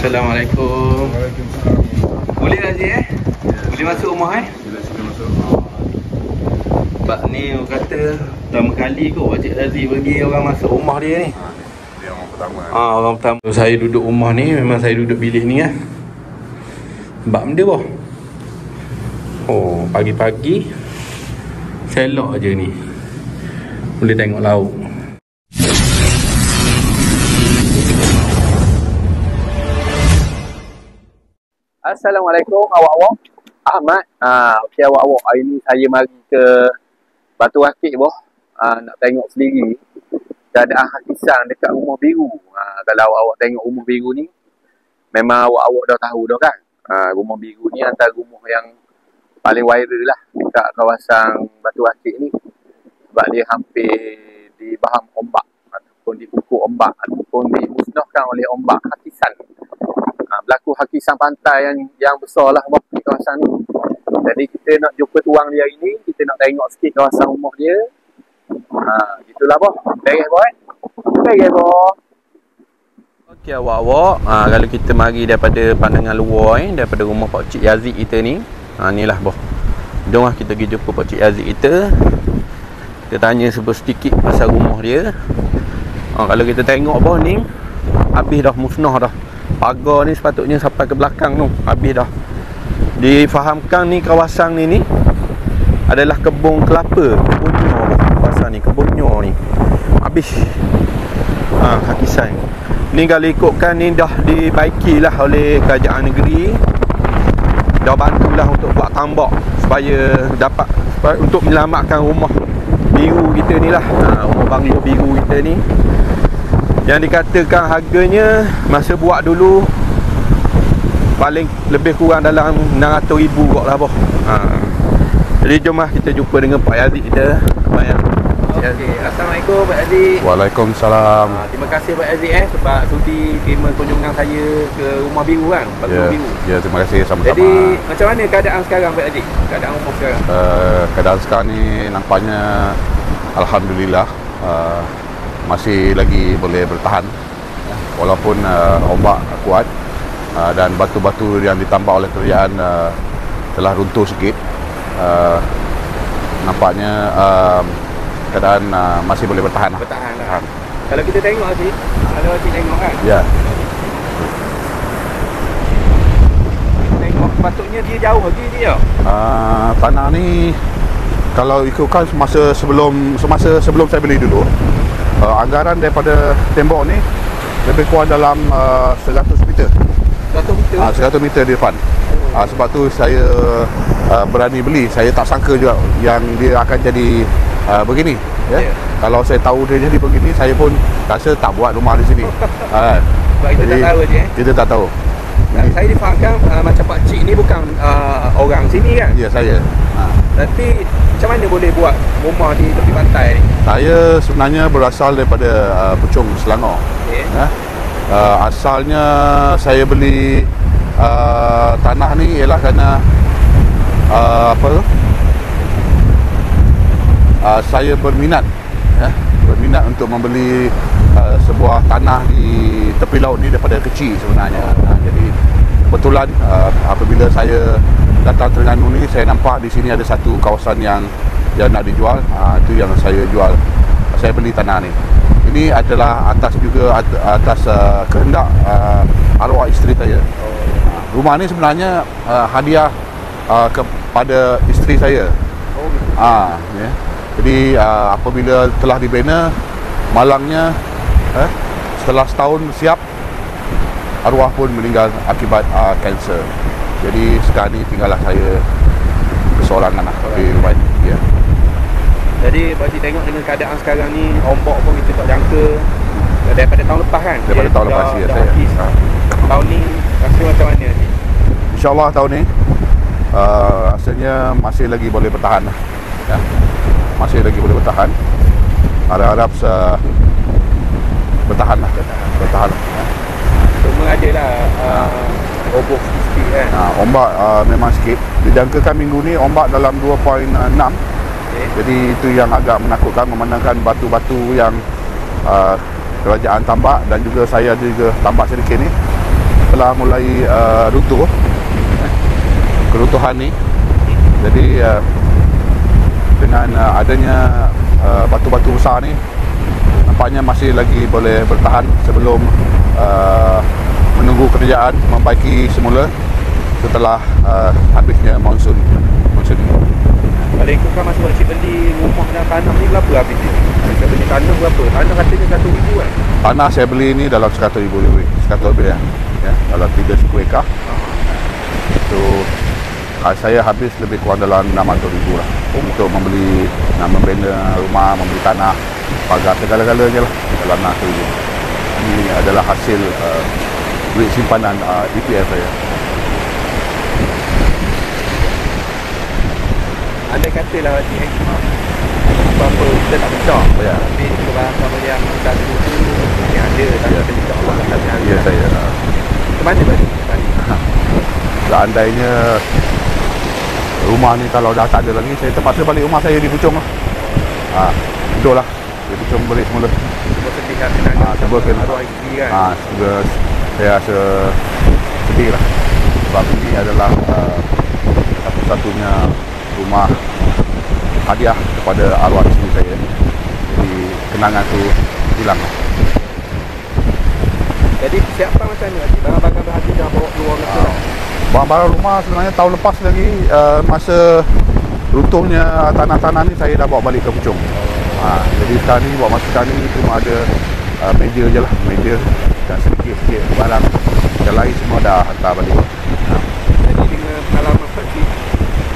Assalamualaikum. Waalaikumsalam. Boleh Haji Boleh masuk rumah Bila sini masuk. Sebab ni orang kata pertama kali kot Pakcik Razif bagi orang masuk rumah dia ni. Dia orang pertama. Orang pertama. Saya duduk rumah ni, memang saya duduk bilik ni kan. Sebab benda boh. Oh, pagi-pagi selok je ni. Boleh tengok laut. Assalamualaikum awak-awak. Ahmad. Okey awak-awak. Hari ni saya mari ke Batu Akik boh. Nak tengok sendiri keadaan hakisan dekat Rumah Biru. Kalau awak tengok Rumah Biru ni, memang awak-awak dah tahu dah kan. Rumah Biru ni antara rumah yang paling viral lah dekat kawasan Batu Akik ni. Sebab dia hampir dibaham ombak ataupun dipukul ombak ataupun dimusnahkan oleh ombak hakisan. Berlaku hakisan pantai yang besar lah di kawasan ni. Jadi kita nak jumpa tuang dia hari ni. Kita nak tengok sikit kawasan rumah dia. Gitulah boh. Beres boh Beres boh. Okey awak-awak, kalau kita mari daripada pandangan luar daripada rumah Pakcik Yazid kita ni, inilah boh. Jom lah kita pergi jumpa Pakcik Yazid kita. Kita tanya sedikit pasal rumah dia. Kalau kita tengok boh ni, habis dah musnah dah. Pagar ni sepatutnya sampai ke belakang tu. Habis dah. Difahamkan ni kawasan ni adalah kebun kelapa. Kebun nyor. Kawasan ni kebun nyor ni. Habis. Hakisan. Ni kalau ikutkan ni dah dibaikilah oleh kerajaan negeri. Dah bantulah untuk buat tambak supaya dapat untuk menyelamatkan rumah biru kita ni lah. Rumah banglo biru kita ni. Yang dikatakan harganya masa buat dulu paling lebih kurang dalam 600,000 kot lah boh. Jadi jom lah kita jumpa dengan Pak Yazid kita. Okey, Assalamualaikum Pak Yazid. Waalaikumsalam. Terima kasih Pak Yazid sebab sudi terima kunjungan saya ke Rumah Biru kan, Batu Biru. Ya, terima kasih sama-sama. Jadi macam mana keadaan sekarang Pak Yazid? Keadaan rumah sekarang? Keadaan sekarang ni nampaknya alhamdulillah masih lagi boleh bertahan walaupun ombak kuat dan batu-batu yang ditambah oleh kerajaan telah runtuh sikit. Nampaknya keadaan masih boleh bertahan. Bertahan lah. Kalau kita tengok Aziz, kalau Aziz tengok kan, ya. Tengok patutnya dia jauh lagi dia. Tanah ni kalau ikutkan semasa sebelum saya beli dulu, anggaran daripada tembok ni lebih kurang dalam 100 meter. 100 meter? 100 meter di depan. Sebab tu saya berani beli. Saya tak sangka juga yang dia akan jadi begini. Ya? Kalau saya tahu dia jadi begini, saya pun rasa tak buat rumah di sini. Sebab kita tak tahu je. Kita tak tahu. Saya difahamkan macam Pakcik ni bukan orang sini kan? Ya, saya. Tapi macam mana boleh buat rumah di tepi pantai ni? Saya sebenarnya berasal daripada Puchong, Selangor. Okay. Asalnya saya beli tanah ni ialah kerana saya berminat untuk membeli sebuah tanah di tepi laut ni daripada kecil sebenarnya. Jadi kebetulan apabila saya datang Terengganu ni, saya nampak di sini ada satu kawasan yang nak dijual. Itu yang saya jual. Saya beli tanah ni. Ini adalah atas kehendak arwah isteri saya. Rumah ni sebenarnya hadiah kepada isteri saya. Ya. Jadi apabila telah dibina, malangnya setelah setahun siap, arwah pun meninggal akibat kanser. Jadi sekarang ni tinggallah saya keseorangan lah di rumah ni. Ya. Jadi Pakcik tengok dengan keadaan sekarang ni, ombak pun kita tak jangka daripada tahun lepas kan? Daripada tahun lepas ya saya. Tahun ni rasa macam mana ni? InsyaAllah tahun ni rasanya masih lagi boleh bertahan lah. Ya. Masih lagi boleh bertahan. Harap-harap bertahan lah. Bertahan lah. Cuma ada lah roboh sikit kan? Ombak memang sikit. Dijangkakan minggu ni ombak dalam 2.6. Jadi itu yang agak menakutkan, memandangkan batu-batu yang kerajaan tambak dan juga saya juga tambak sedikit ni. telah mulai runtuh, keruntuhan ni. Jadi dengan adanya batu-batu besar ni, nampaknya masih lagi boleh bertahan sebelum menunggu kerajaan membaiki semula setelah habisnya monsun ni. Kalau ikutkan masa Pakcik beli rumah dan tanah ni berapa habis ni? Kita beli tanah berapa? Tanah katanya 100,000 kan? Tanah saya beli ni dalam 100,000 lebih. 100 lebih ya. Dalam 3 suku ekar. Itu saya habis lebih kurang dalam 600,000 lah untuk membeli, membina rumah, membeli tanah, pagar, segala-galanya lah dalam 600,000. Ini adalah hasil duit simpanan EPF saya. Andai katalah Pakcik apa-apa kita tak besar Ya. tapi kebahagiaan yang kita tu yang ada tapi kita tidak Allah akan Ya saya. ke mana Pakcik? Seandainya rumah ni kalau dah tak ada lagi, saya terpaksa balik rumah saya di Puchong lah. Betul lah, di Puchong balik semula. Sebab sedih kan kenangan Sebab kena arwah isteri kan? saya rasa sedih lah. Sebab ini adalah satu-satunya rumah hadiah kepada arwah isteri saya. Jadi kenangan tu hilang lah. Jadi siapa macam ni Pakcik? Barang-barang berharga dah bawa keluar ke lah? Barang-barang rumah sebenarnya tahun lepas lagi, masa runtuhnya tanah-tanah ni saya dah bawa balik ke Puchong. Jadi sekarang ni buat masa sekarang ni cuma ada meja je lah, meja dan sedikit-sedikit barang. Yang lain semua dah hantar balik. Jadi dengan pengalaman Pakcik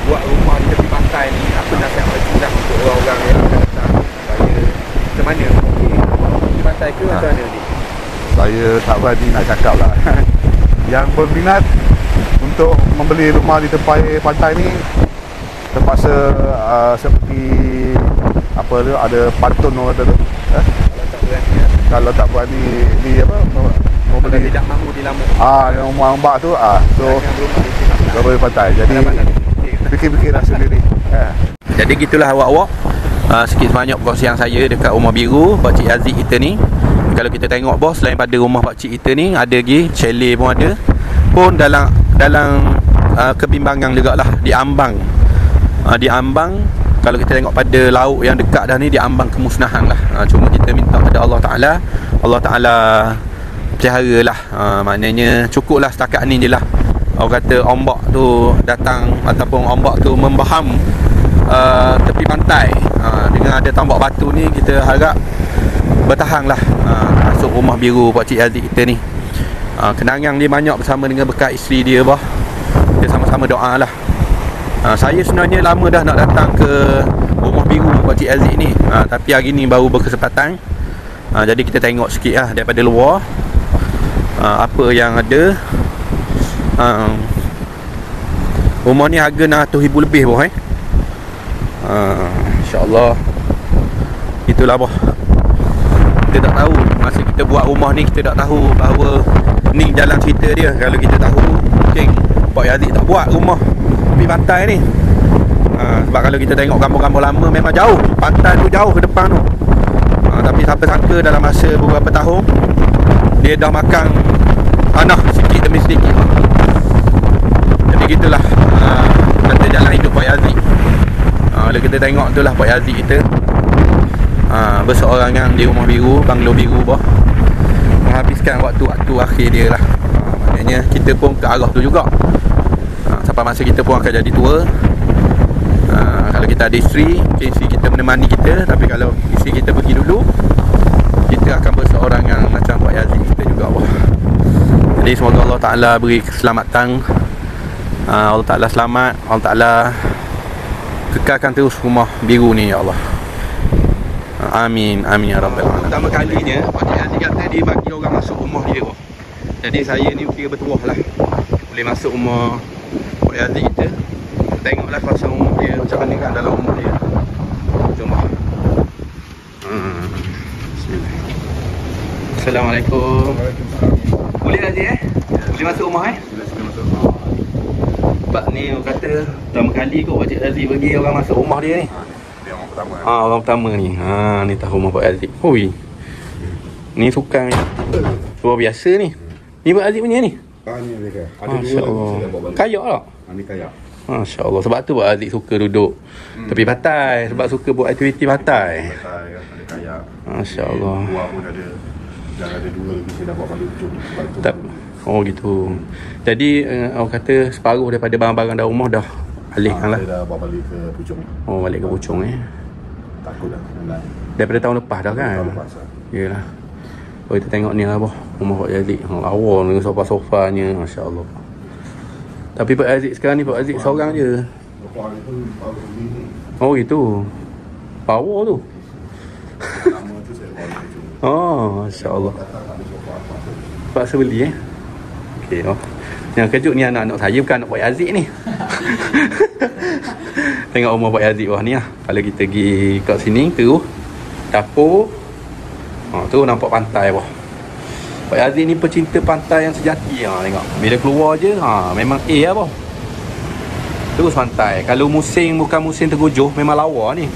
buat rumah di tepi pantai ni, apa nasihat Pakcik dah untuk orang-orang yang akan datang supaya macam mana? Di pantai ke macam mana ni? Saya tak berani nak cakap lah. Yang berminat untuk membeli rumah di tepi pantai ni terpaksa seperti apa tu, ada pantun orang kata tu. Kalau tak berani di apa, mau beli, tidak mahu dilamuk. yang rumah mbak tu, so tepi pantai. Jadi fikir-fikirlah sendiri. Jadi gitulah awak-awak, sikit sebanyak perkongsian saya dekat rumah biru Pakcik Aziz kita ni. Kalau kita tengok bos, selain pada rumah Pakcik kita ni, ada lagi chalet pun ada. Pun dalam kebimbangan juga lah, di ambang. Di ambang, kalau kita tengok pada laut yang dekat dah ni, di ambang kemusnahan lah. Cuma kita minta pada Allah Ta'ala pelihara lah. Maknanya cukup lah setakat ni je lah. Orang kata ombak tu datang ataupun ombak tu membaham tepi pantai. Dengan ada tambak batu ni, kita harap bertahan lah masuk rumah biru Pakcik Aziz kita ni. Kenangan dia banyak bersama dengan bekas isteri dia bah. Kita sama-sama doa lah. Saya sebenarnya lama dah nak datang ke rumah biru Pakcik Aziz ni, tapi hari ni baru berkesempatan. Jadi kita tengok sikit lah daripada luar apa yang ada. Rumah ni harga 600,000 lebih boh InsyaAllah. Itulah boh. Kita tak tahu, masa kita buat rumah ni kita tak tahu bahawa ni jalan cerita dia. Kalau kita tahu, mungkin Pak Aziz tak buat rumah tepi pantai ni. Sebab kalau kita tengok gambar-gambar lama, memang jauh, pantai tu jauh ke depan tu. Tapi siapa sangka dalam masa beberapa tahun dia dah makan tanah sikit demi sedikit. Jadi gitulah kata jalan hidup Pak Aziz. Kalau kita tengok tu lah Pak Aziz kita berseorangan di rumah biru, banglo biru bah, menghabiskan waktu-waktu akhir dia lah. Maknanya kita pun ke arah tu juga. Sampai masa kita pun akan jadi tua. Kalau kita ada isteri, mungkin isteri kita menemani kita. Tapi kalau isteri kita pergi dulu, kita akan berseorangan macam Pak Aziz kita juga bah. Jadi semoga Allah Ta'ala beri keselamatan, Allah Ta'ala selamat, Allah Ta'ala kekalkan terus rumah biru ni ya Allah. Amin, amin ya rabbal alamin. Pertama kalinya Pakcik Aziz kata dia bagi orang masuk rumah dia. Jadi saya ni kira bertuah lah, boleh masuk rumah Pakcik Aziz kita. Tengoklah kuasa rumah dia macam mana kat dalam rumah dia. Jom. Bismillah. Assalamualaikum. Boleh Aziz boleh masuk rumah Boleh masuk. Pak ni orang kata pertama kali kot Pakcik Aziz bagi orang masuk rumah dia ni. Dia orang pertama. Orang pertama ni. Ni tahu rumah Pak Aziz. Hui. Ni sukan ni. Luar biasa ni. Ni Pak Aziz punya ni. Ni mereka. Ada Masya dua Allah. lagi saya bawa balik. Kayak tak? Ni kayak. Masya Allah. Sebab tu buat Aziz suka duduk tepi pantai. Sebab suka buat aktiviti pantai. Ada kayak. Masya Allah. Buah pun ada. Dan ada dua lagi saya dah bawa balik ujung. Oh gitu. Jadi orang kata separuh daripada barang-barang dalam rumah dah alihkan lah. Saya dah bawa balik ke Puchong. Oh, balik ke Puchong Takut dah kena naik. Daripada tahun lepas dah kan? Tahun lepas lah. Yelah. Oh, kita tengok ni lah boh. Rumah Pak Aziz. Lawa dengan sofa-sofanya. Masya Allah. Tapi Pak Aziz sekarang ni Pak Aziz seorang je. Lepas itu baru ini. Oh gitu. Power tu. Lama tu saya bawa balik Puchong. Oh, Masya Allah. Datang ada sofa apa. Paksa beli Okey, oh. Yang kejut ni anak-anak saya, bukan anak Pak Aziz ni. Tengok rumah Pak Aziz bawah ni lah. Kalau kita pergi kat sini, terus dapur. Terus nampak pantai bawah. Pak Aziz ni pecinta pantai yang sejati. Tengok. Bila keluar je, memang A lah bawah. Terus pantai. Kalau musim bukan musim tergujuh, memang lawa ni.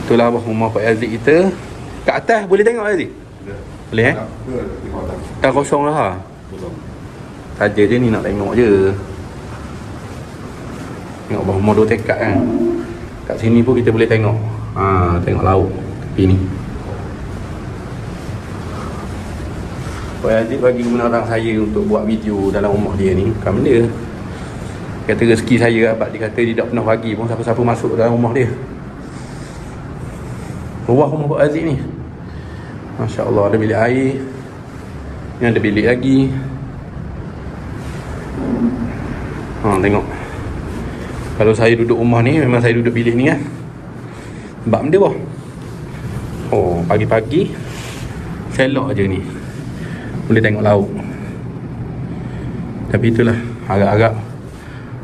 Itulah bawah rumah Pak Aziz kita. Kat atas boleh tengok Aziz? Boleh Dah kosong lah. Saja je ni nak tengok je. Tengok bawah rumah dua tekad kan. Kat sini pun kita boleh tengok. Tengok laut tepi ni. Pak Aziz bagi kebenaran saya untuk buat video dalam rumah dia ni. Bukan benda. Kata rezeki saya dapat. Dia kata dia tak pernah bagi pun siapa-siapa masuk dalam rumah dia. Luah rumah Pak Aziz ni. Masya Allah, ada bilik air. Ni ada bilik lagi. Tengok. Kalau saya duduk rumah ni, memang saya duduk bilik ni kan. Sebab benda boh. Pagi-pagi selok je ni. Boleh tengok laut. Tapi itulah, harap-harap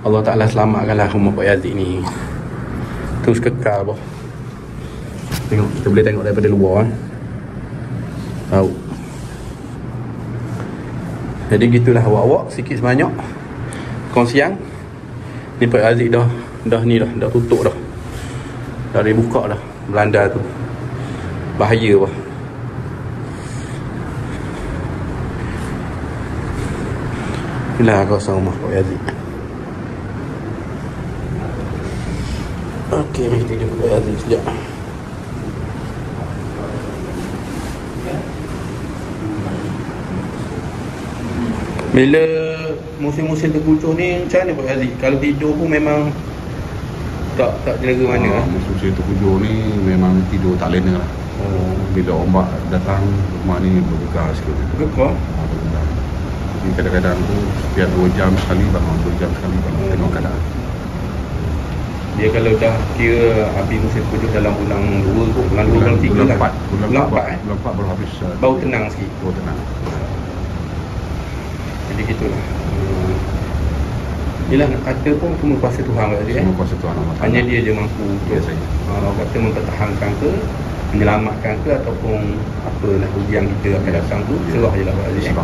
Allah Ta'ala selamatkanlah rumah Pak Aziz ni. Terus kekal boh. Tengok, kita boleh tengok daripada luar laut. Jadi gitulah awak-awak sikit sebanyak kongsian. Ni Pak Aziz dah tutup dah. Dah dibuka dah Belanda tu. Bahaya bah. Inilah kawasan rumah Pak Aziz. Okey, mesti jumpa Pak Aziz sekejap. Bila musim-musim terkucuh ni macam mana Pak Aziz? Kalau tidur pun memang tak jaga mana lah. Musim terkujuh ni memang tidur tak lena lah. Bila ombak datang, rumah ni bergegar sikit. Bergegar? Bergegar. Jadi kadang-kadang tu setiap 2 jam sekali bangun, 2 jam sekali bangun. Tengok keadaan. Dia kalau dah kira habis musim terkucuh dalam bulan 2 kot, bulan 2, bulan 3 bulan lah. 4. Bulan 4 Bulan 4 baru habis. baru tenang sikit. Baru tenang. Jadi gitulah. Yelah nak kata pun semua kuasa Tuhan kat dia. Semua kuasa Tuhan Allah. Hanya dia je mampu untuk orang kata mempertahankan ke, menyelamatkan ke, ataupun apalah ujian kita akan datang tu, serah je lah Pak Aziz.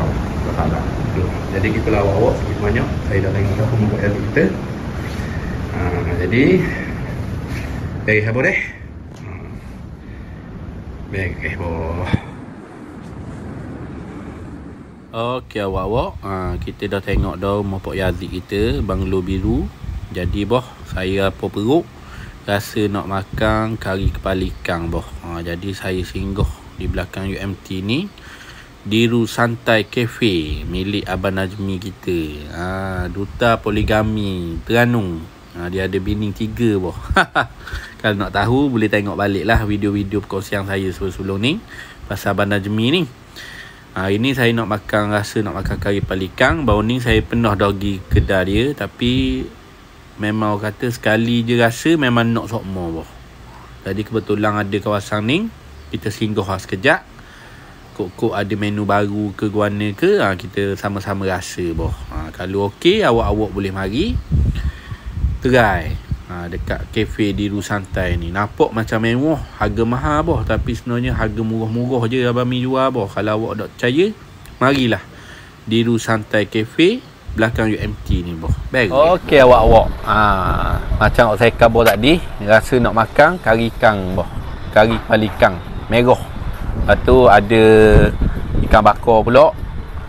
Jadi gitulah awak-awak sikit banyak. Saya dah tengok dah rumah Pak Aziz kita. Jadi baik apa deh? Baik boh. Okey awak-awak, kita dah tengok dah rumah Pak Aziz kita, banglo biru. Jadi boh, saya apa perut rasa nak makan kari kepala ikan boh. Jadi saya singgah di belakang UMT ni, Diru Santai Cafe milik Abang Najmi kita. Duta poligami Terengganu. Dia ada bini 3 boh. Kalau nak tahu boleh tengok balik lah video-video perkongsian saya sebelum ni pasal Abang Najmi ni. Hari ni saya nak makan kari kepala ikan. Baru ni saya pernah dah pergi kedai dia, tapi memang orang kata sekali je rasa memang nak sokmo boh. Jadi kebetulan ada kawasan ni, kita singgah sekejap. Kok ada menu baru ke guana ke, kita sama-sama rasa boh. Kalau okey, awak-awak boleh mari try dekat kafe Diru Santai ni. Nampak macam mewah, harga mahal boh, tapi sebenarnya harga murah-murah je Abang Mi jual boh. Kalau awak tak percaya, marilah Diru Santai Cafe belakang UMT ni boh. Baik. Okey awak-awak. Macam awak saya kabar tadi, rasa nak makan kari ikan boh. Kari kepala ikan merah. Lepas tu ada ikan bakar pula.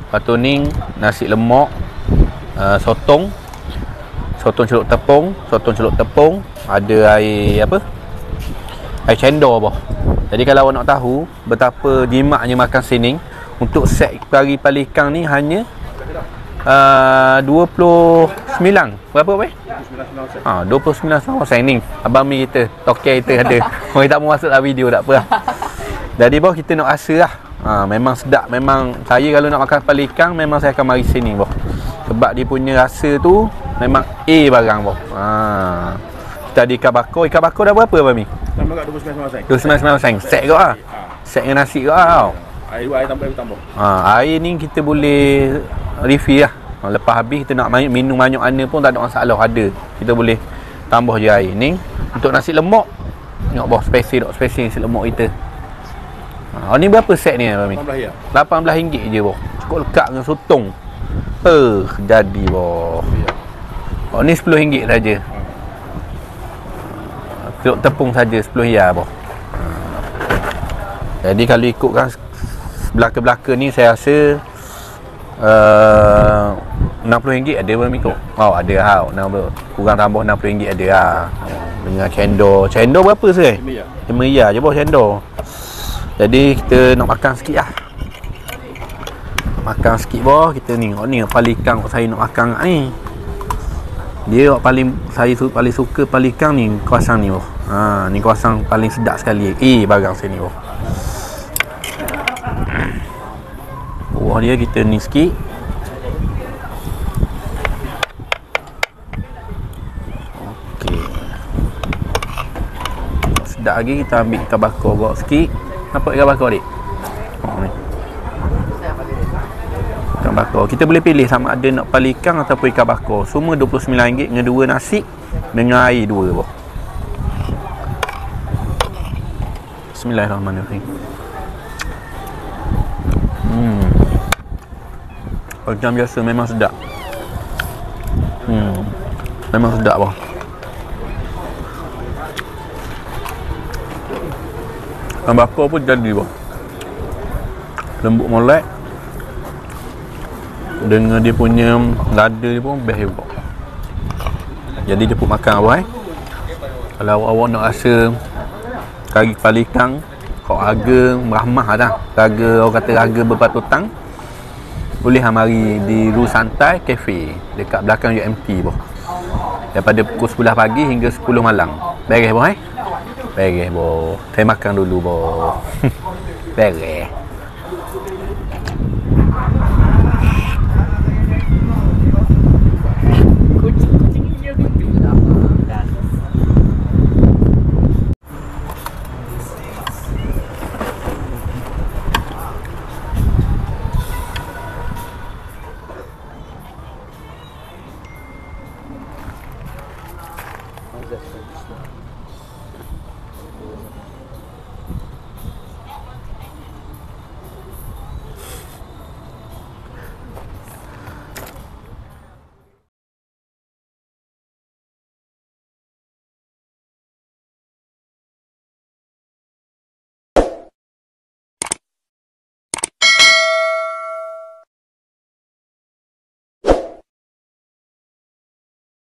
Lepas tu ni nasi lemak, sotong celup tepung, ada air apa? Air cendol boh. Jadi kalau awak nak tahu betapa jimatnya makan sining, untuk set kari pala ikan ni hanya 29 berapa weh? 29 sen ni. Abang mi kita, tokel kita ada. Orang tak mau masuk dalam video tak apa lah. Jadi boh kita nak rasa lah. Memang sedap. Memang saya kalau nak makan kepala ikan, memang saya akan mari sini boh. Sebab dia punya rasa tu memang A barang boh. Kita ada ikan bakar. Ikan bakar dah berapa abang mi? Tambah kat 29 sen. Set kot lah. Set dengan nasi kot lah. Air tambah. Air ni kita boleh refill lah. Lepas habis kita nak minum banyak mana pun tak ada masalah, ada. Kita boleh tambah je air ni. Untuk nasi lemak, tengok boh, spesial nasi lemak kita. Ni berapa set ni abang mi? RM18 je boh. Cukup lekat dengan sotong. Jadi boh. Ni RM10 saja. Celup tepung saja RM10 boh. Jadi kalau ikutkan belaka-belaka ni saya rasa RM60 ada abang mi ikut. Ada lah. Kurang tambah RM60 ada lah. Dengan cendol. Cendol berapa saya? RM5 je boh cendol. Jadi kita nak makan sikit lah. Makan sikit boh. Kita ni kepala ikan saya nak makan ni. Dia saya paling suka kepala ikan ni, kuasang ni boh. Ni kuasang paling sedap sekali. Barang sini boh. Kuah dia kita ni sikit. Okey. Sedap lagi kita ambil ikan bakar gok sikit. Nampak ikan bakar dik? Ni. Ikan bakar. Kita boleh pilih sama ada nak kepala ikan ataupun ikan bakar. Semua RM29 dengan 2 nasi dengan air 2 boh. Bismillahirrahmanirrahim. Macam biasa memang sedap. Memang sedap boh. Ikan bakar pun jadi boh. Lembut molek. Dengan dia punya lada dia pun best boh. Jadi dia pun makan boh. Kalau awak nak rasa kari kepala ikan, kau harga merahmah dah. Harga orang kata harga berpatutan. Boleh mari di Ru Santai Cafe dekat belakang UMT boh. Daripada pukul 10 pagi hingga 10 malam. Beres boh Beres boh. Saya makan dulu boh. Beres.